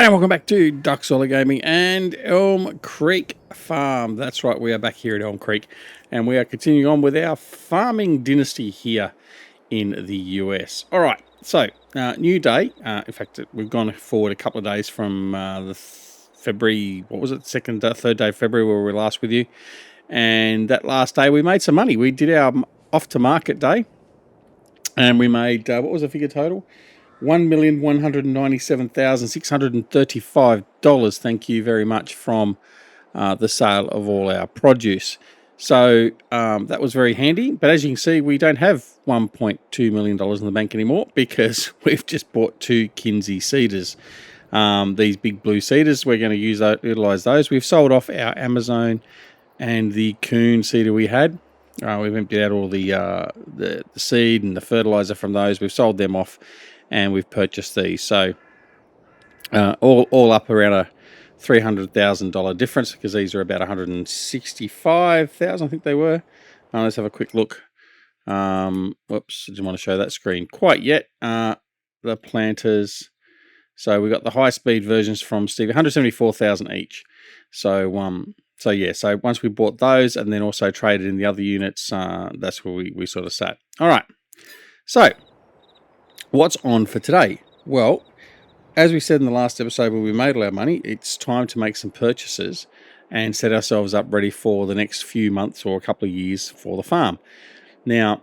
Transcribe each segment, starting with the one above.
And welcome back to Duck Solar Gaming and Elm Creek Farm. That's right, we are back here at Elm Creek and we are continuing on with our farming dynasty here in the US. All right, so new day. In fact, we've gone forward a couple of days from the February, what was it, third day of February where we were last with you. And that last day we made some money. We did our off to market day and we made, what was the figure total? $1,197,635. Thank you very much from the sale of all our produce. So that was very handy. But as you can see, we don't have $1.2 million in the bank anymore because we've just bought two Kinsey seeders. These big blue seeders, we're going to utilize those. We've sold off our Amazon and the Coon seeder we had. We've emptied out all the seed and the fertilizer from those. We've sold them off. And we've purchased these, so all up around a $300,000 difference because these are about $165,000, I think they were. Let's have a quick look. Whoops, I didn't want to show that screen quite yet. The planters. So we got the high-speed versions from Steve, 174,000 each. So yeah. So once we bought those and then also traded in the other units, that's where we sort of sat. All right. So what's on for today? Well, as we said in the last episode where we made all our money, it's time to make some purchases and set ourselves up ready for the next few months or a couple of years for the farm. Now,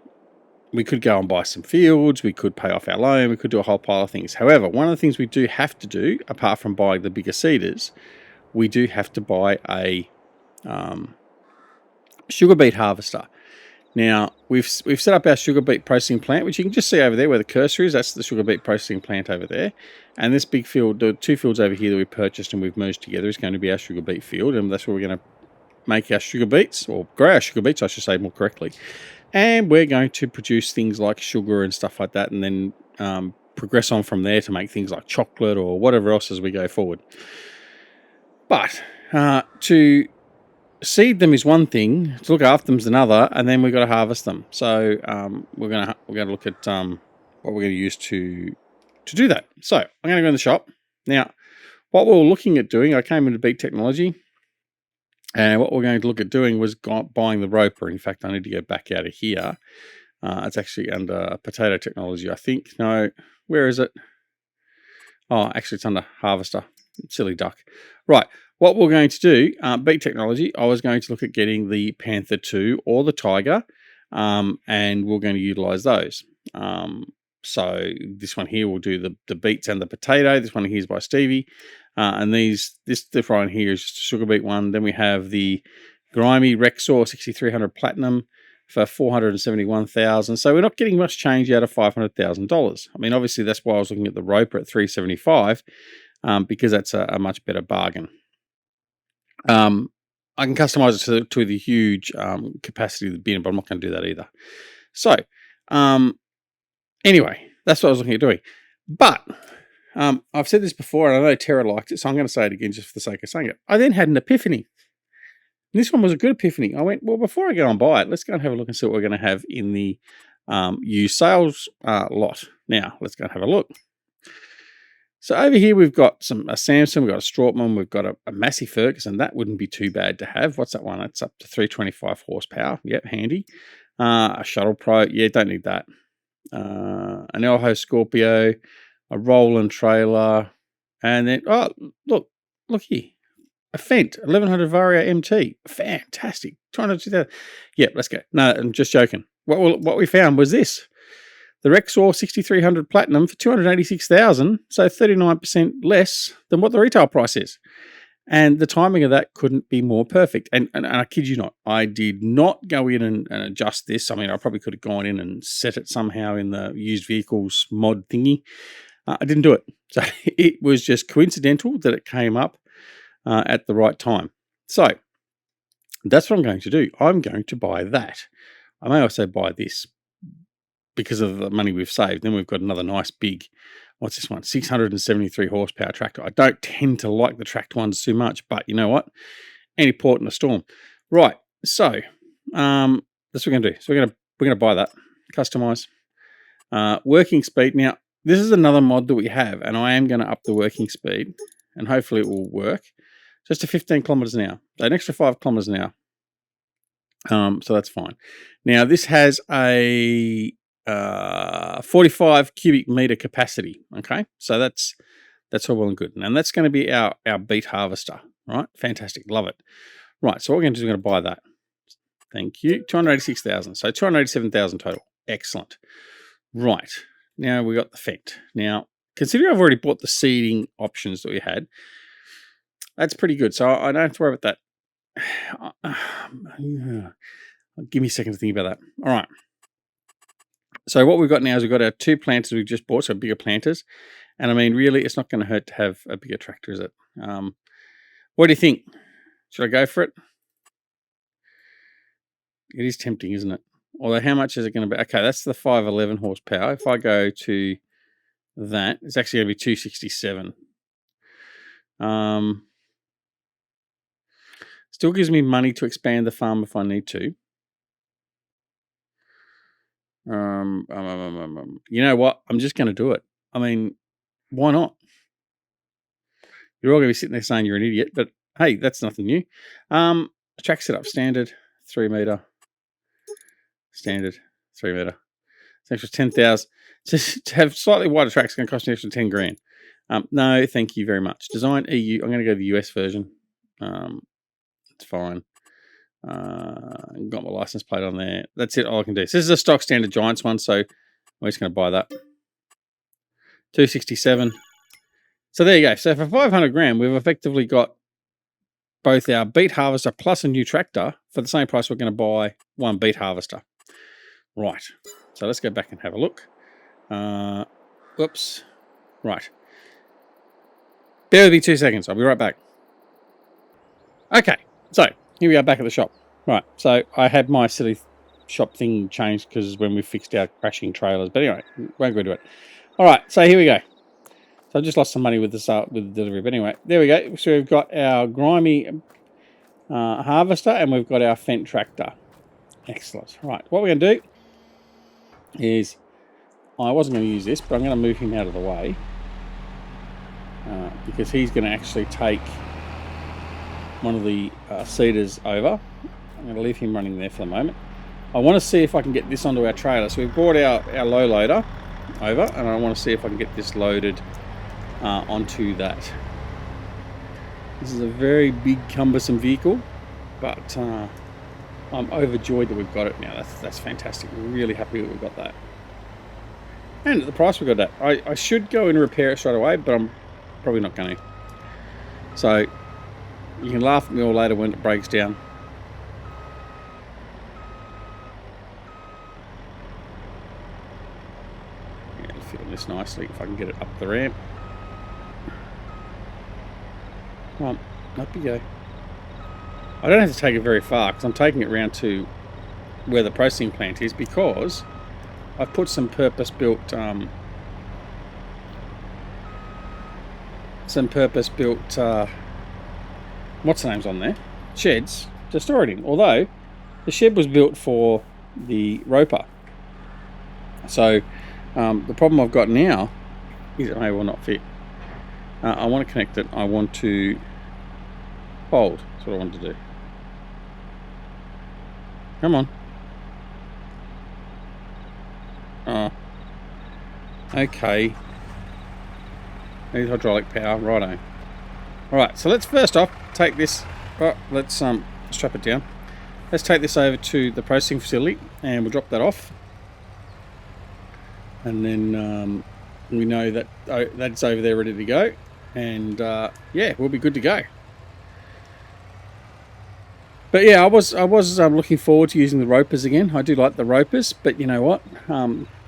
we could go and buy some fields, we could pay off our loan, we could do a whole pile of things. However, one of the things we do have to do, apart from buying the bigger seeders, we do have to buy a sugar beet harvester. Now, we've set up our sugar beet processing plant, which you can just see over there where the cursor is. That's the sugar beet processing plant over there. And this big field, the two fields over here that we purchased and we've merged together is going to be our sugar beet field. And that's where we're going to make our sugar beets, or grow our sugar beets, I should say more correctly. And we're going to produce things like sugar and stuff like that, and then progress on from there to make things like chocolate or whatever else as we go forward. But to seed them is one thing, to look after them is another, and then we've got to harvest them. So we're going to look at what we're going to use to do that. So I'm going to go in the shop. Now, what we were looking at doing, I came into Beet Technology, and what we're going to look at doing was buying the roper. In fact, I need to go back out of here. It's actually under Potato Technology, I think. No, where is it? Oh, actually, it's under Harvester. Silly duck. Right. What we're going to do, Beet Technology, I was going to look at getting the Panther 2 or the Tiger, and we're going to utilize those. So this one here will do the beets and the potato. This one here is by Stevie. And this one here is just a sugar beet one. Then we have the Grimy Rexor 6300 Platinum for $471,000. So we're not getting much change out of $500,000. I mean, obviously that's why I was looking at the Roper at $375, because that's a much better bargain. I can customize it to the huge capacity of the bin, but I'm not going to do that either. So, anyway, that's what I was looking at doing. But I've said this before, and I know Tara liked it, so I'm going to say it again just for the sake of saying it. I then had an epiphany. And this one was a good epiphany. I went, well, before I go and buy it, let's go and have a look and see what we're going to have in the used sales lot. Now, let's go and have a look. So over here we've got a Samson, we've got a Strautman, we've got a Massey Ferguson. That wouldn't be too bad to have. What's that one? It's up to 325 horsepower. Yep, handy. A Shuttle Pro. Yeah, don't need that. An Elho Scorpio, a Roland trailer, and then, oh, look here. A Fendt 1100 Vario MT. Fantastic. 202,000. Yep, let's go. No, I'm just joking. What we found was this. The Rexor 6300 Platinum for $286,000, so 39% less than what the retail price is. And the timing of that couldn't be more perfect. And I kid you not, I did not go in and adjust this. I mean, I probably could have gone in and set it somehow in the used vehicles mod thingy. I didn't do it. So it was just coincidental that it came up at the right time. So that's what I'm going to do. I'm going to buy that. I may also buy this, because of the money we've saved. Then we've got another nice big, what's this one? 673 horsepower tractor. I don't tend to like the tracked ones too much, but you know what? Any port in a storm. Right. So that's what we're going to do. So we're going to buy that. Customize. Working speed. Now, this is another mod that we have, and I am going to up the working speed. and hopefully it will work. Just to 15 kilometers an hour, so an extra 5 kilometers an hour. So that's fine. Now this has a 45 cubic meter capacity. Okay, so that's all well and good, and that's going to be our beet harvester. Right, fantastic, love it. Right, so what we're going to do is we're going to buy that. Thank you. 286,000. So 287,000 total. Excellent. Right, now we got the Fendt. Now, considering I've already bought the seeding options that we had, that's pretty good. So I don't have to worry about that. Give me a second to think about that. All right. So what we've got now is we've got our 2 planters we've just bought, so bigger planters. And I mean, really, it's not going to hurt to have a bigger tractor, is it? What do you think? Should I go for it? It is tempting, isn't it? Although, how much is it going to be? Okay, that's the 511 horsepower. If I go to that, it's actually going to be 267. Still gives me money to expand the farm if I need to. You know what? I'm just going to do it. I mean, why not? You're all going to be sitting there saying you're an idiot, but hey, that's nothing new. Track setup standard 3 meter. Standard 3 meter. It's extra 10,000. To have slightly wider tracks is going to cost me extra 10 grand. No, thank you very much. Design EU. I'm going to go the US version. It's fine. Got my license plate on there. That's it. All I can do. So this is a stock standard Giants one, so we're just going to buy that. 267. So there you go. So for 500 grand, we've effectively got both our beet harvester plus a new tractor for the same price. We're going to buy one beet harvester. Right. So let's go back and have a look. Whoops. Right. Bear with me 2 seconds. I'll be right back. Okay. So here we are back at the shop. Right. So I had my silly shop thing changed because when we fixed our crashing trailers. But anyway, won't go into it. All right. So here we go. So I just lost some money with this with the delivery. But anyway, there we go. So we've got our grimy harvester and we've got our Fendt tractor. Excellent. Right. What we're going to do is, I wasn't going to use this, but I'm going to move him out of the way because he's going to actually take one of the seeders over. I'm going to leave him running there for the moment. I want to see if I can get this onto our trailer. So we've brought our low loader over, and I want to see if I can get this loaded onto that. This is a very big, cumbersome vehicle, but I'm overjoyed that we've got it now. That's fantastic. We're really happy that we've got that. And at the price we got that. I should go and repair it straight away, but I'm probably not going to. So you can laugh at me all later when it breaks down. Yeah, it'll fit on this nicely if I can get it up the ramp. Come on, up you go. I don't have to take it very far because I'm taking it round to where the processing plant is, because I've put some purpose-built what's the names on there? Sheds to store it in. Although the shed was built for the roper. So the problem I've got now is it may well not fit. I want to connect it. I want to fold. That's what I want to do. Come on. Oh. Okay. Need hydraulic power. Righto. Alright, so let's first off take this. Oh, let's strap it down. Let's take this over to the processing facility and we'll drop that off. And then we know that that's over there ready to go. And yeah, we'll be good to go. But yeah, I was looking forward to using the ropers again. I do like the ropers, but you know what?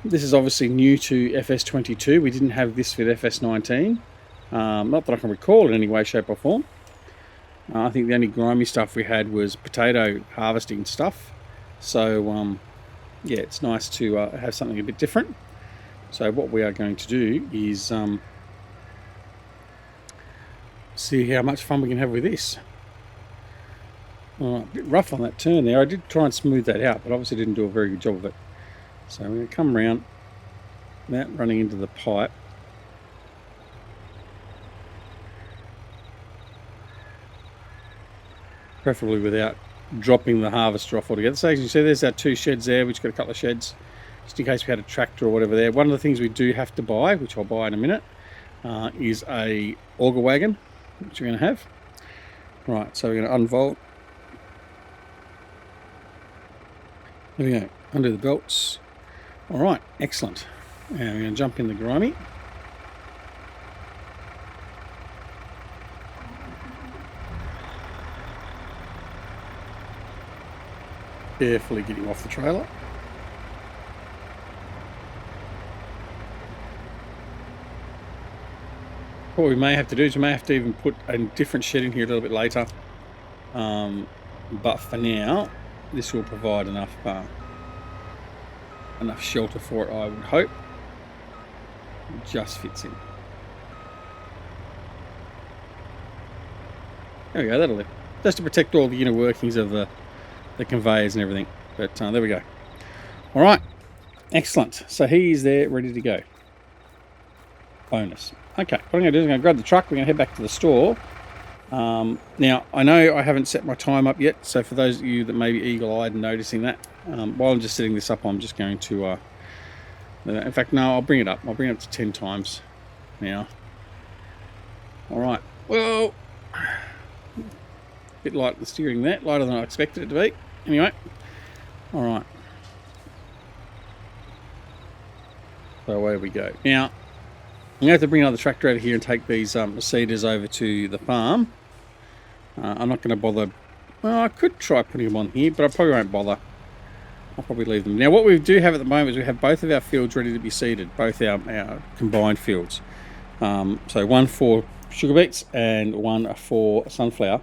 This is obviously new to FS22. We didn't have this with FS19. Not that I can recall in any way, shape or form. I think the only grimy stuff we had was potato harvesting stuff. So yeah, it's nice to have something a bit different. So what we are going to do is see how much fun we can have with this. A bit rough on that turn there. I did try and smooth that out, but obviously didn't do a very good job of it. So we're going to come around that running into the pipe. preferably without dropping the harvester off altogether. So as you see, there's our 2 sheds there. We've just got a couple of sheds just in case we had a tractor or whatever there. One of the things we do have to buy, which I'll buy in a minute, is a auger wagon, which we're going to have. Right, so we're going to unbolt. There we go, undo the belts. All right, excellent. And we're going to jump in the grimy. Carefully getting off the trailer. What we may have to do is we may have to even put a different shed in here a little bit later. But for now, this will provide enough shelter for it, I would hope. It just fits in. There we go, that'll do. Just to protect all the inner workings of the conveyors and everything. But there we go. All right, excellent. So he's there, ready to go. Bonus. Okay, what I'm going to do is I'm going to grab the truck. We're going to head back to the store. Now, I know I haven't set my time up yet, so for those of you that may be eagle-eyed and noticing that, while I'm just setting this up, I'm just going to... in fact, no, I'll bring it up. I'll bring it up to 10 times now. All right. Whoa! Bit light the steering there, lighter than I expected it to be. Anyway, all right. So away we go. Now, I'm going to have to bring another tractor over here and take these seeders over to the farm. I'm not going to bother. Well, I could try putting them on here, but I probably won't bother. I'll probably leave them. Now, what we do have at the moment is we have both of our fields ready to be seeded, both our combined fields. So one for sugar beets and one for sunflower.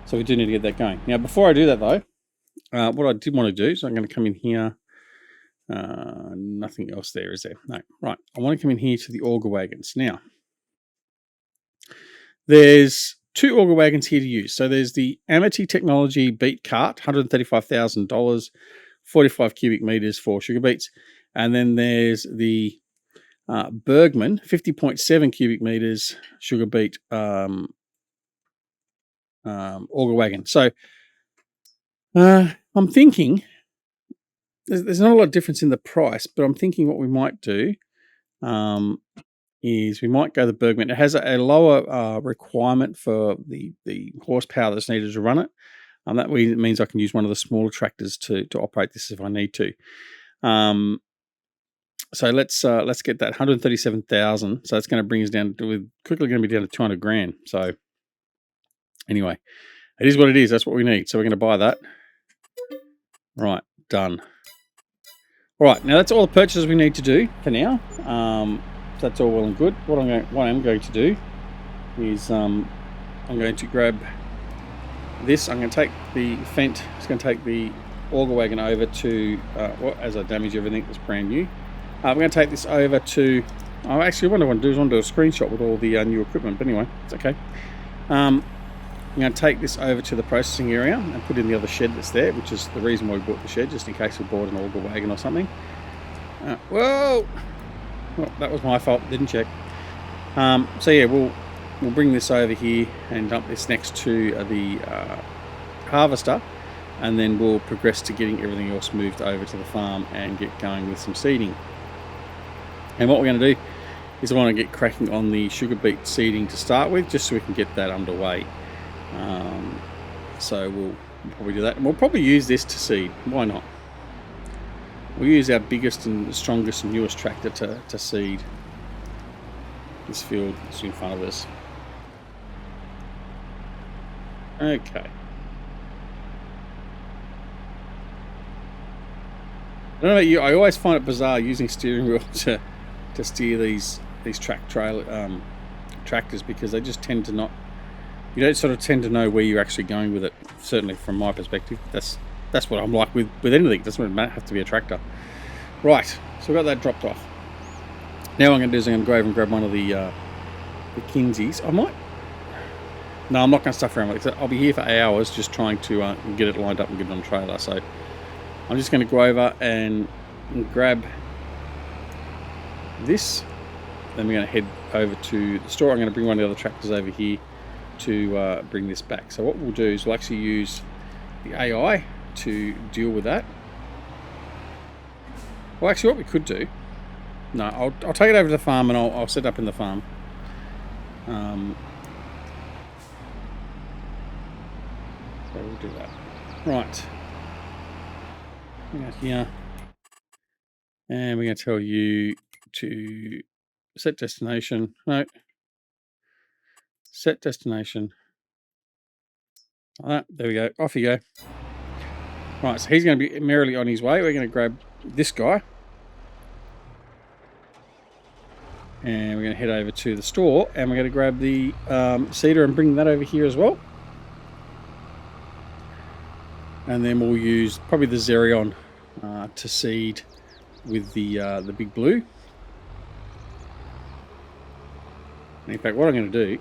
So we do need to get that going. Now, before I do that, though, what I did want to do is I'm going to come in here. Nothing else there, is there? No. Right. I want to come in here to the auger wagons. Now, there's 2 auger wagons here to use. So there's the Amity Technology Beet Cart, $135,000, 45 cubic meters for sugar beets. And then there's the Bergman, 50.7 cubic meters sugar beet auger wagon. So I'm thinking there's not a lot of difference in the price, but I'm thinking what we might do is we might go the Bergman. It has a lower requirement for the horsepower that's needed to run it. That means I can use one of the smaller tractors to operate this if I need to. So let's get that 137,000. So that's going to bring us down to, we're quickly going to be down to 200 grand. So anyway, it is what it is. That's what we need. So we're going to buy that. Right, done. All right, now that's all the purchases we need to do for now. So that's all well and good. What I'm going to do is I'm going to grab this. I'm going to take the Fendt. It's going to take the auger wagon over to, as I damage everything that's brand new. I'm going to take this over to, actually what I want to do is I want to do a screenshot with all the new equipment, but anyway, it's okay. I'm going to take this over to the processing area and put in the other shed that's there, which is the reason why we bought the shed, just in case we bought an auger wagon or something. Whoa! Well, that was my fault, didn't check. So yeah, we'll bring this over here and dump this next to the harvester, and then we'll progress to getting everything else moved over to the farm and get going with some seeding. And what we're going to do is I want to get cracking on the sugar beet seeding to start with, just so we can get that underway. So we'll probably do that, and we'll probably use this to seed. Why not? We'll use our biggest and strongest and newest tractor to seed this field that's in front of us. Okay. I don't know about you, I always find it bizarre using steering wheel to steer these tractors, because they just tend to not, you don't sort of tend to know where you're actually going with it. Certainly from my perspective, that's what I'm like with anything. It doesn't have to be a tractor. Right, so we've got that dropped off. Now what I'm going to do is I'm going to go over and grab one of the Kinseys. No, I'm not going to stuff around with it. I'll be here for hours just trying to get it lined up and get it on the trailer. So I'm just going to go over and grab this. Then we're going to head over to the store. I'm going to bring one of the other tractors over here to bring this back. So what we'll do is we'll actually use the AI to deal with that. Well, actually, what we could do, no, I'll take it over to the farm and I'll set up in the farm. So we'll do that. Right. Here. And we're going to tell you to set destination. No. Set destination. Like that. There we go. Off you go. Right, so he's going to be merrily on his way. We're going to grab this guy. And we're going to head over to the store. And we're going to grab the seeder and bring that over here as well. And then we'll use probably the Xerion to seed with the big blue. And in fact, what I'm going to do,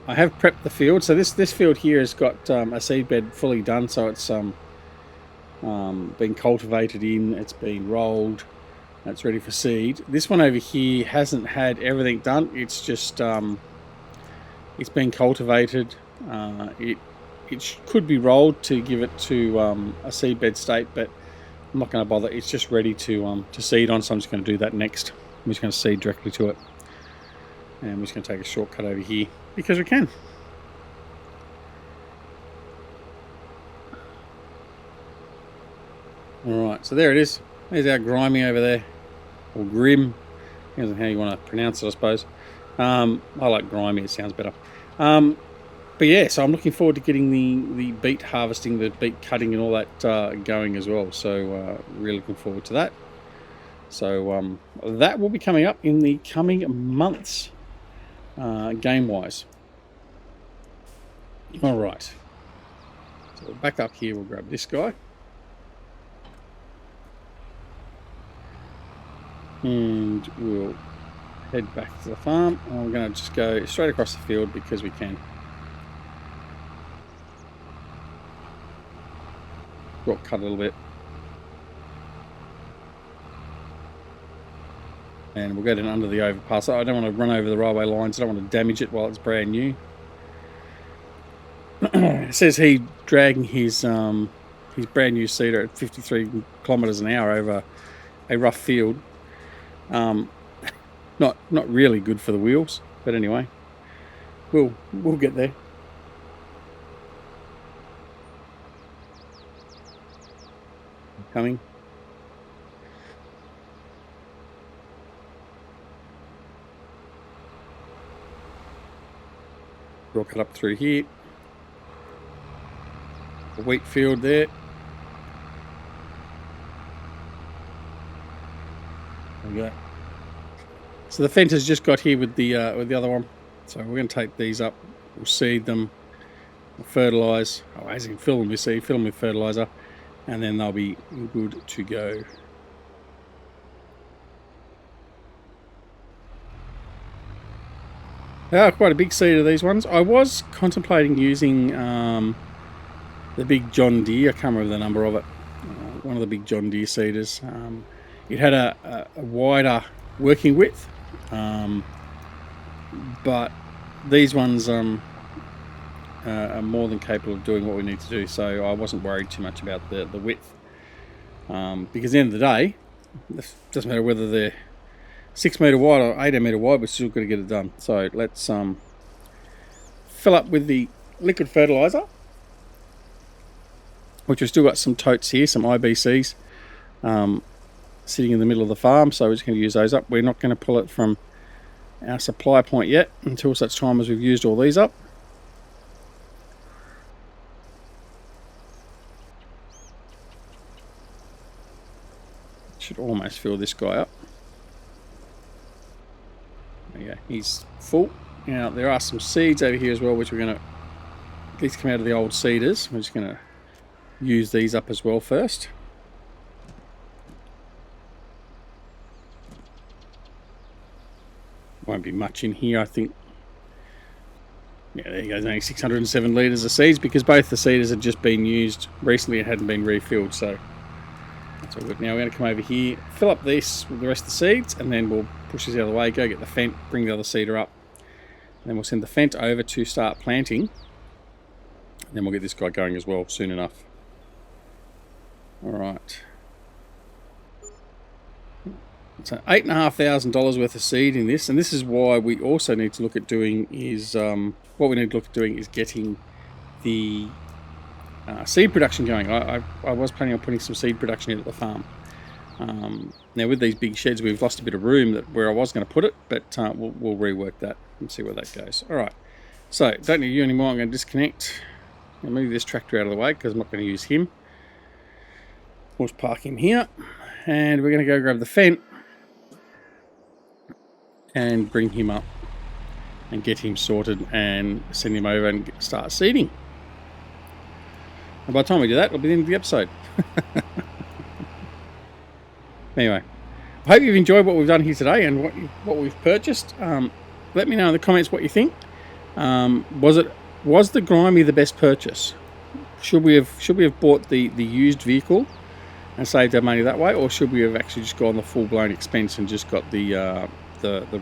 I have prepped the field. So this field here has got a seed bed fully done. So it's been cultivated in, it's been rolled, it's ready for seed. This one over here hasn't had everything done. It's just it's been cultivated. It could be rolled to give it to a seed bed state, but I'm not going to bother. It's just ready to seed on, so I'm just going to do that next. I'm just going to seed directly to it. And we're just going to take a shortcut over here because we can. Alright, so there it is. There's our grimy over there. Or grim. Depends on how you want to pronounce it, I suppose. I like grimy, it sounds better. But yeah, so I'm looking forward to getting the beet harvesting, the beet cutting and all that going as well. So really looking forward to that. So that will be coming up in the coming months, game-wise. Alright. So we'll back up here, we'll grab this guy. And we'll head back to the farm. And we're going to just go straight across the field because we can. Got cut a little bit. And we'll go down under the overpass. I don't want to run over the railway lines. I don't want to damage it while it's brand new. It says he dragging his brand new seeder at 53 kilometers an hour over a rough field. Not really good for the wheels, but anyway, we'll get there. Coming. We'll cut up through here. A wheat field there. There we go. So the fence has just got here with the other one. So we're going to take these up. We'll seed them. We'll fertilise. Oh, as you can fill them with seed, fill them with fertiliser, and then they'll be good to go. They are quite a big seeder, these ones. I was contemplating using the big John Deere. I can't remember the number of it. One of the big John Deere seeders. It had a wider working width, but these ones are more than capable of doing what we need to do, so I wasn't worried too much about the width, because at the end of the day, it doesn't matter whether they're 6 metre wide or 18 metre wide, we're still got to get it done. So let's fill up with the liquid fertiliser, which we've still got some totes here, some IBCs sitting in the middle of the farm, so we're just going to use those up. We're not going to pull it from our supply point yet until such time as we've used all these up. Should almost fill this guy up. There you go, he's full. Now there are some seeds over here as well, which we're going to, these come out of the old seeders. We're just going to use these up as well first. Won't be much in here, I think. Yeah, there you go, there's only 607 litres of seeds because both the seeders had just been used recently and hadn't been refilled, so that's all good. Now we're going to come over here, fill up this with the rest of the seeds, and then we'll push this out of the way, go get the fent, bring the other seeder up, Then we'll send the Fent over to start planting. And then we'll get this guy going as well soon enough. All right. So $8,500 worth of seed in this, and this is why we also need to look at doing is getting the seed production going. I was planning on putting some seed production in at the farm. Now with these big sheds, we've lost a bit of room where I was going to put it, but we'll rework that and see where that goes. All right. So don't need you anymore. I'm going to disconnect. I'll move this tractor out of the way because I'm not going to use him. We'll just park him here, and we're going to go grab the Fent and bring him up and get him sorted and send him over and start seeding. And by the time we do that, it'll be the end of the episode. Anyway, I hope you've enjoyed what we've done here today and what we've purchased. Let me know in the comments what you think. Was the Grimy the best purchase? Should we have bought the used vehicle and saved our money that way, or should we have actually just gone the full-blown expense and just got the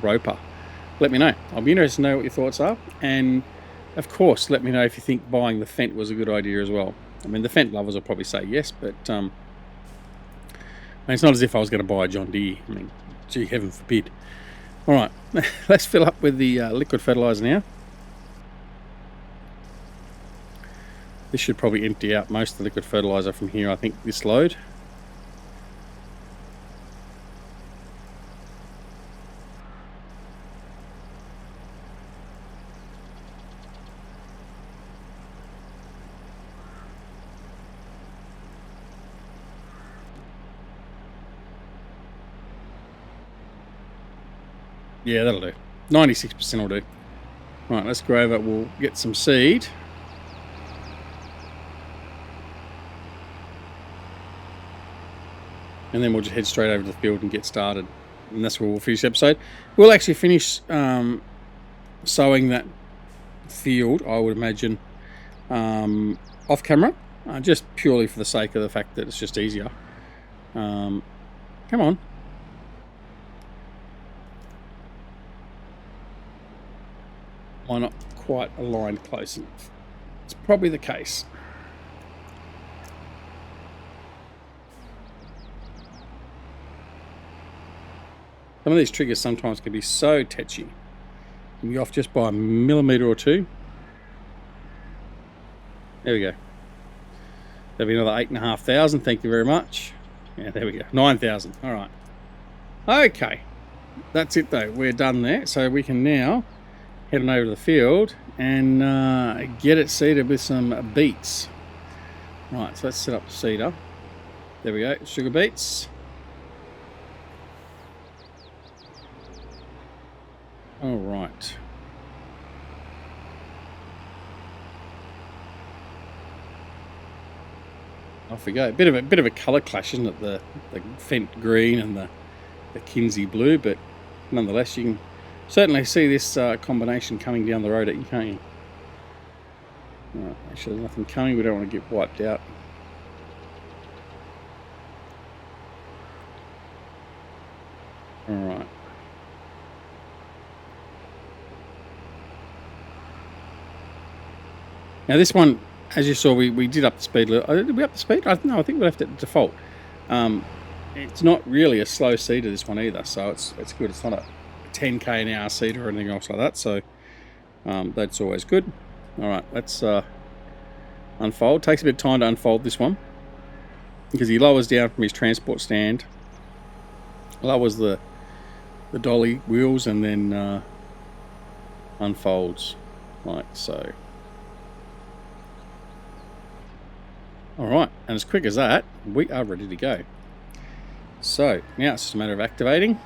roper? Let me know. I'll be interested to know what your thoughts are, and of course let me know if you think buying the Fent was a good idea as well. I mean, the Fent lovers will probably say yes, but it's not as if I was going to buy a John Deere. I mean, gee, heaven forbid. All right, let's fill up with the liquid fertilizer now. This should probably empty out most of the liquid fertilizer from here, I think, this load. Yeah, that'll do. 96% will do. Right, let's go over. We'll get some seed. And then we'll just head straight over to the field and get started. And that's where we'll finish the episode. We'll actually finish sowing that field, I would imagine, off camera. Just purely for the sake of the fact that it's just easier. Come on. Why not quite aligned close enough? It's probably the case. Some of these triggers sometimes can be so tetchy. You can be off just by a millimetre or two. There we go. There'll be another 8,500. Thank you very much. Yeah, there we go. 9,000. All right. Okay. That's it though. We're done there. So we can now head on over to the field and get it seeded with some beets. Right, so let's set up the seeder. There we go, sugar beets. All right. Off we go. Bit of a colour clash, isn't it? The Fent green and the Kinsey blue, but nonetheless, you can certainly see this combination coming down the road at you, can't you? Right, actually, there's nothing coming. We don't want to get wiped out. All right. Now this one, as you saw, we did up the speed a little. Did we up the speed? No, I think we left it at default. It's not really a slow seeder, this one either, so it's good. It's not a 10k an hour seeder or anything else like that, so that's always good. All right, let's unfold. Takes a bit of time to unfold this one because he lowers down from his transport stand, lowers the dolly wheels, and then unfolds like so. All right, and as quick as that, we are ready to go. So now it's just a matter of activating.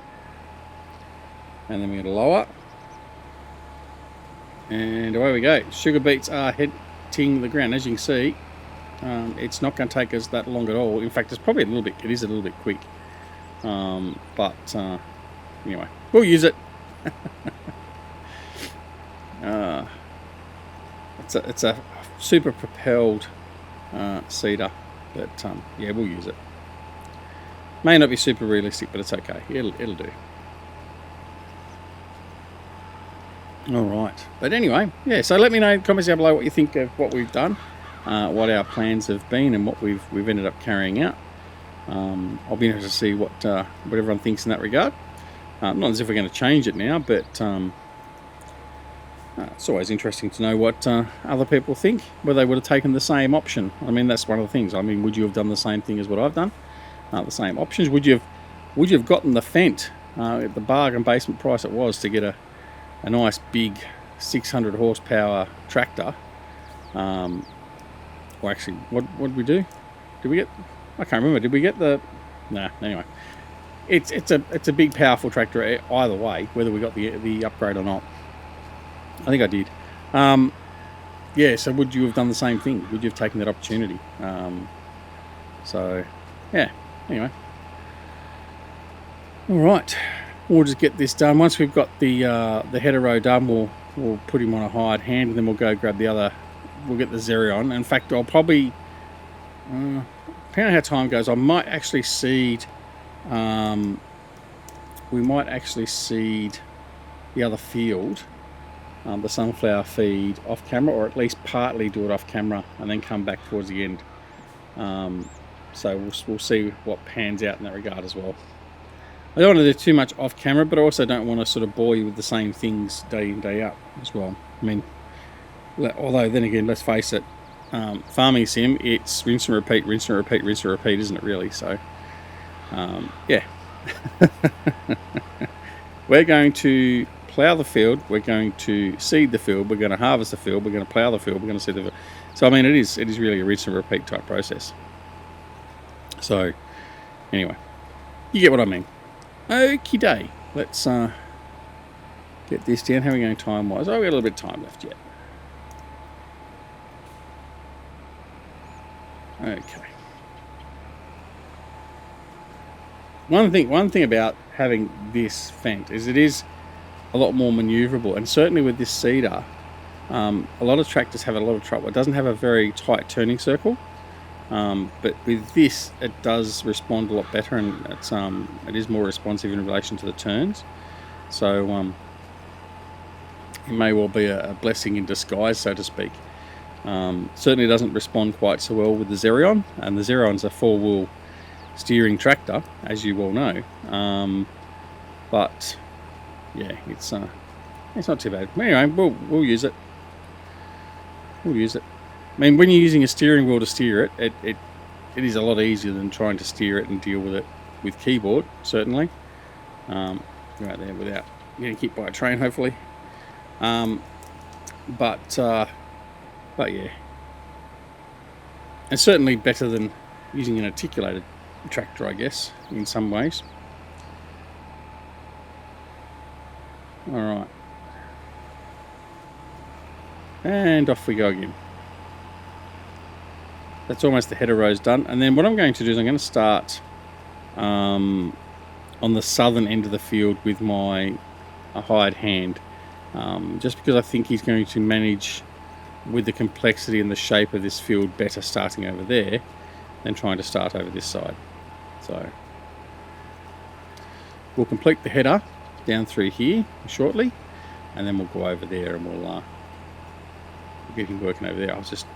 And then we're going to lower. And away we go. Sugar beets are hitting the ground. As you can see, it's not going to take us that long at all. In fact, it's probably a little bit quick. But anyway, we'll use it. It's a super propelled seeder, but yeah, we'll use it. May not be super realistic, but it's okay. It'll do. All right. But anyway, yeah, so let me know in the comments down below what you think of what we've done, what our plans have been, and what we've ended up carrying out. I'll be interested to see what everyone thinks in that regard. Not as if we're going to change it now, but it's always interesting to know what other people think, whether they would have taken the same option. I mean, that's one of the things. I mean, would you have done the same thing as what I've done? The same options? Would you have gotten the Fent at the bargain basement price it was to get a nice big 600 horsepower tractor? Or actually, what did we do? Did we get? I can't remember. Did we get the? Nah. Anyway, it's a big, powerful tractor either way, whether we got the upgrade or not. I think I did. Yeah. So would you have done the same thing? Would you have taken that opportunity? So, yeah. Anyway. All right. We'll just get this done. Once we've got the header row done, we'll put him on a hired hand, and then we'll go grab the other. We'll get the Xerion. In fact, I'll probably, depending on how time goes, I might actually seed. We might actually seed the other field, the sunflower feed, off camera, or at least partly do it off camera, and then come back towards the end. So we'll see what pans out in that regard as well. I don't want to do too much off camera, but I also don't want to sort of bore you with the same things day in, day out as well. I mean, although then again, let's face it, farming sim, it's rinse and repeat, rinse and repeat, rinse and repeat, isn't it really? So, yeah. We're going to plough the field, we're going to seed the field, we're going to harvest the field, we're going to plough the field, we're going to seed the field. So, I mean, it is really a rinse and repeat type process. So, anyway, you get what I mean. Okie day. Let's get this down. How are we going time wise? Oh, we've got a little bit of time left yet. Okay. One thing about having this Fent is it is a lot more maneuverable, and certainly with this seeder, a lot of tractors have a lot of trouble. It doesn't have a very tight turning circle. But with this, it does respond a lot better, and it is more responsive in relation to the turns. So it may well be a blessing in disguise, so to speak. Certainly doesn't respond quite so well with the Xerion, and the Xerion's a four-wheel steering tractor, as you well know. But yeah, it's not too bad. Anyway, we'll use it. We'll use it. I mean, when you're using a steering wheel to steer it, it is a lot easier than trying to steer it and deal with it with keyboard, certainly. Right there without getting hit by a train, hopefully. But yeah. And certainly better than using an articulated tractor, I guess, in some ways. All right. And off we go again. That's almost the header rows done. And then what I'm going to do is I'm going to start on the southern end of the field with my hired hand. Just because I think he's going to manage with the complexity and the shape of this field better starting over there than trying to start over this side. So we'll complete the header down through here shortly, and then we'll go over there and we'll get him working over there. I'll just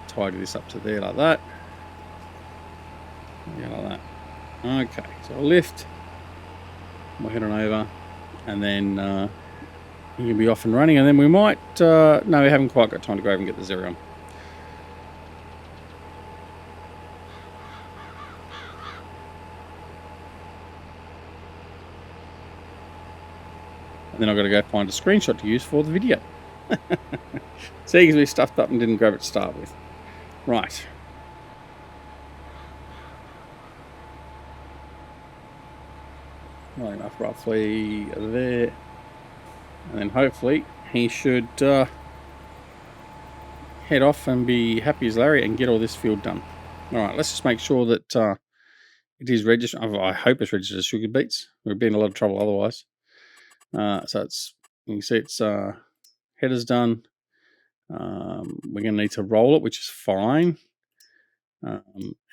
tidy this up to there like that. Yeah, like that. Okay, so I'll lift, we'll head on over, and then he can be off and running, and then we might, no, we haven't quite got time to go over and get the Xerion. And then I've got to go find a screenshot to use for the video. See, because we stuffed up and didn't grab it to start with. Right. Well enough, roughly there. And then hopefully he should head off and be happy as Larry and get all this field done. Alright, let's just make sure that it is registered. I hope it's registered as Sugar Beets. We'd be in a lot of trouble otherwise. So it's, you can see it's header's done. We're going to need to roll it, which is fine.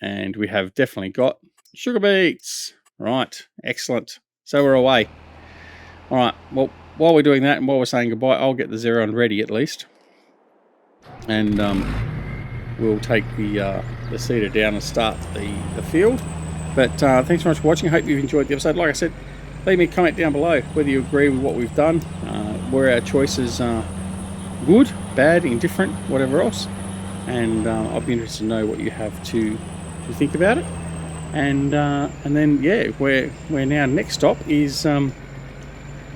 And we have definitely got Sugar Beets. Right, excellent. So we're away. All right, well, while we're doing that and while we're saying goodbye, I'll get the Xeron ready at least. And we'll take the seeder down and start the field. But thanks so much for watching. I hope you've enjoyed the episode. Like I said, leave me a comment down below whether you agree with what we've done, were our choices good, bad, indifferent, whatever else. And I'll be interested to know what you have to think about it. And then, yeah, where now next stop is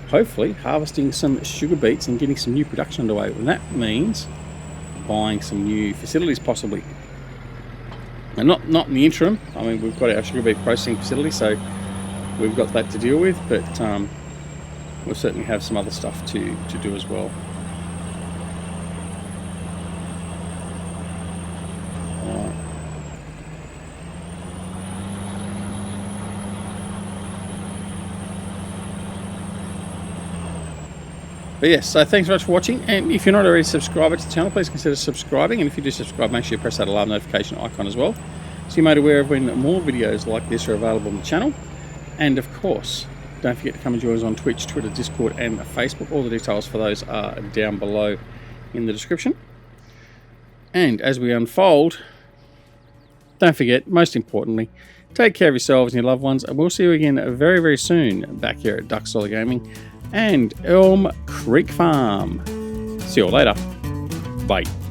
hopefully harvesting some sugar beets and getting some new production underway. And that means buying some new facilities possibly. And not in the interim. I mean, we've got our sugar beet processing facility, so we've got that to deal with, but we'll certainly have some other stuff to do as well. But yes, so thanks so much for watching, and if you're not already a subscriber to the channel, please consider subscribing, and if you do subscribe, make sure you press that alarm notification icon as well, so you're made aware of when more videos like this are available on the channel. And of course, don't forget to come and join us on Twitch, Twitter, Discord and Facebook. All the details for those are down below in the description. And as we unfold, don't forget, most importantly, take care of yourselves and your loved ones, and we'll see you again very, very soon back here at Duck Solar Gaming and Elm Creek Farm. See you all later. Bye.